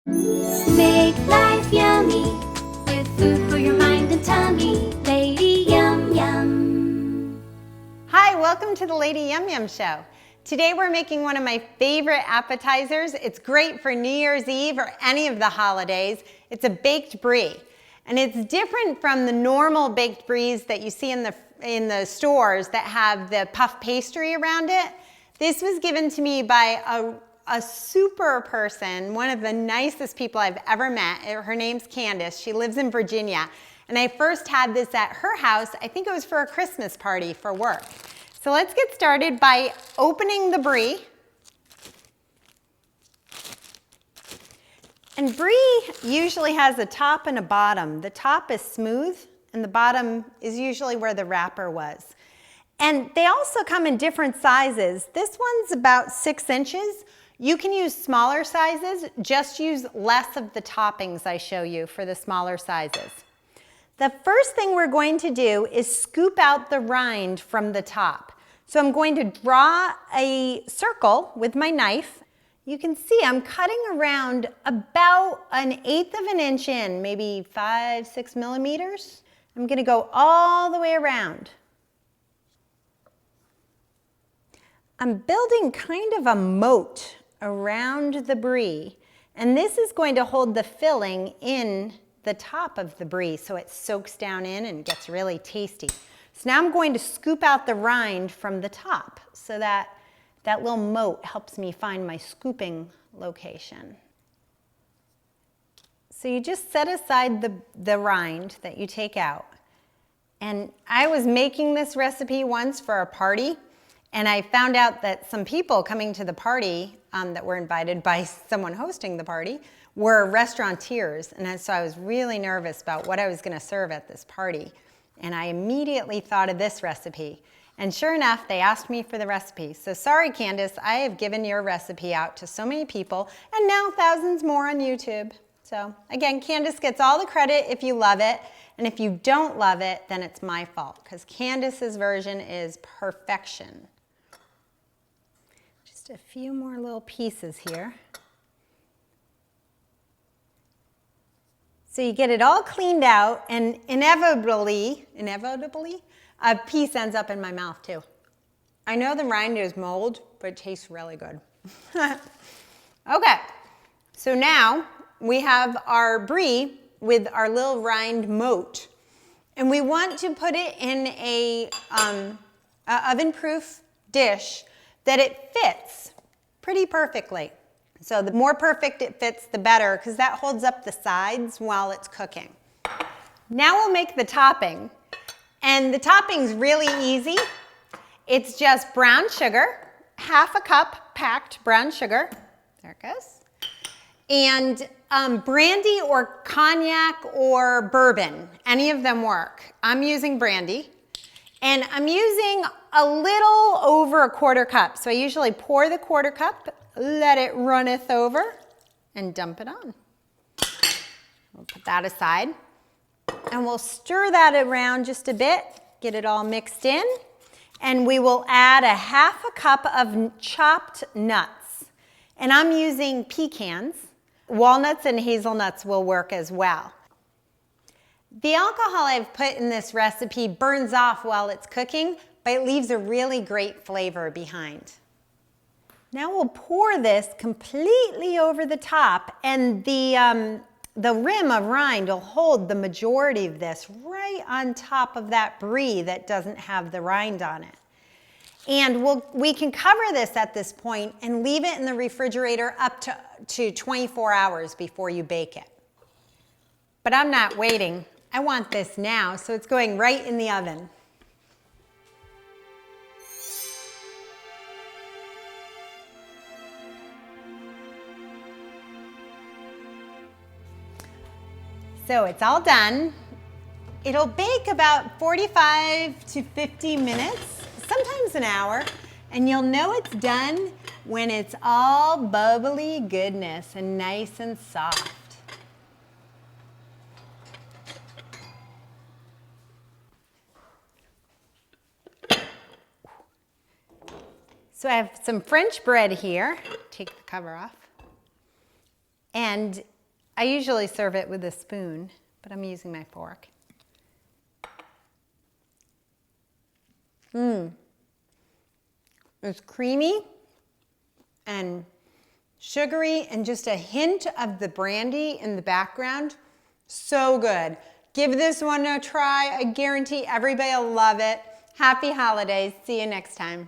Make life yummy with food for your mind and tummy. Lady Yum Yum. Hi, welcome to the Lady Yum Yum Show. Today we're making one of my favorite appetizers. It's great for New Year's Eve or any of the holidays. It's a baked brie. And it's different from the normal baked bries that you see in the stores that have the puff pastry around it. This was given to me by a super person, one of the nicest people I've ever met. Her name's Candace. She lives in Virginia. And I first had this at her house. I think it was for a Christmas party for work. So let's get started by opening the brie. And brie usually has a top and a bottom. The top is smooth and the bottom is usually where the wrapper was. And they also come in different sizes. This one's about 6 inches. You can use smaller sizes, just use less of the toppings I show you for the smaller sizes. The first thing we're going to do is scoop out the rind from the top. So I'm going to draw a circle with my knife. You can see I'm cutting around about 1/8 of an inch in, maybe 5-6 millimeters. I'm going to go all the way around. I'm building kind of a moat around the brie, and this is going to hold the filling in the top of the brie so it soaks down in and gets really tasty. So now I'm going to scoop out the rind from the top so that little moat helps me find my scooping location. So you just set aside the rind that you take out. And I was making this recipe once for a party, and I found out that some people coming to the party that were invited by someone hosting the party were restaurateurs. And so I was really nervous about what I was going to serve at this party. And I immediately thought of this recipe. And sure enough, they asked me for the recipe. So sorry, Candace, I have given your recipe out to so many people, and now thousands more on YouTube. So again, Candace gets all the credit if you love it. And if you don't love it, then it's my fault, because Candace's version is perfection. Just a few more little pieces here. So you get it all cleaned out, and inevitably, a piece ends up in my mouth too. I know the rind is mold, but it tastes really good. Okay, so now we have our brie with our little rind moat, and we want to put it in a oven-proof dish that it fits pretty perfectly. So the more perfect it fits, the better, because that holds up the sides while it's cooking. Now we'll make the topping. And the topping's really easy. It's just brown sugar, 1/2 cup packed brown sugar. There it goes. And Brandy or Cognac or Bourbon, any of them work. I'm using Brandy. And I'm using a little over 1/4 cup. So I usually pour the 1/4 cup, let it runneth over, and dump it on. We'll put that aside. And we'll stir that around just a bit, get it all mixed in. And we will add 1/2 cup of chopped nuts. And I'm using pecans. Walnuts and hazelnuts will work as well. The alcohol I've put in this recipe burns off while it's cooking, but it leaves a really great flavor behind. Now we'll pour this completely over the top, and the rim of rind will hold the majority of this right on top of that brie that doesn't have the rind on it. And we can cover this at this point and leave it in the refrigerator up to 24 hours before you bake it. But I'm not waiting. I want this now, so it's going right in the oven. So it's all done. It'll bake about 45 to 50 minutes, sometimes an hour, and you'll know it's done when it's all bubbly goodness and nice and soft. So I have some French bread here. Take the cover off. And I usually serve it with a spoon, but I'm using my fork. It's creamy and sugary and just a hint of the brandy in the background. So good. Give this one a try. I guarantee everybody will love it. Happy holidays. See you next time.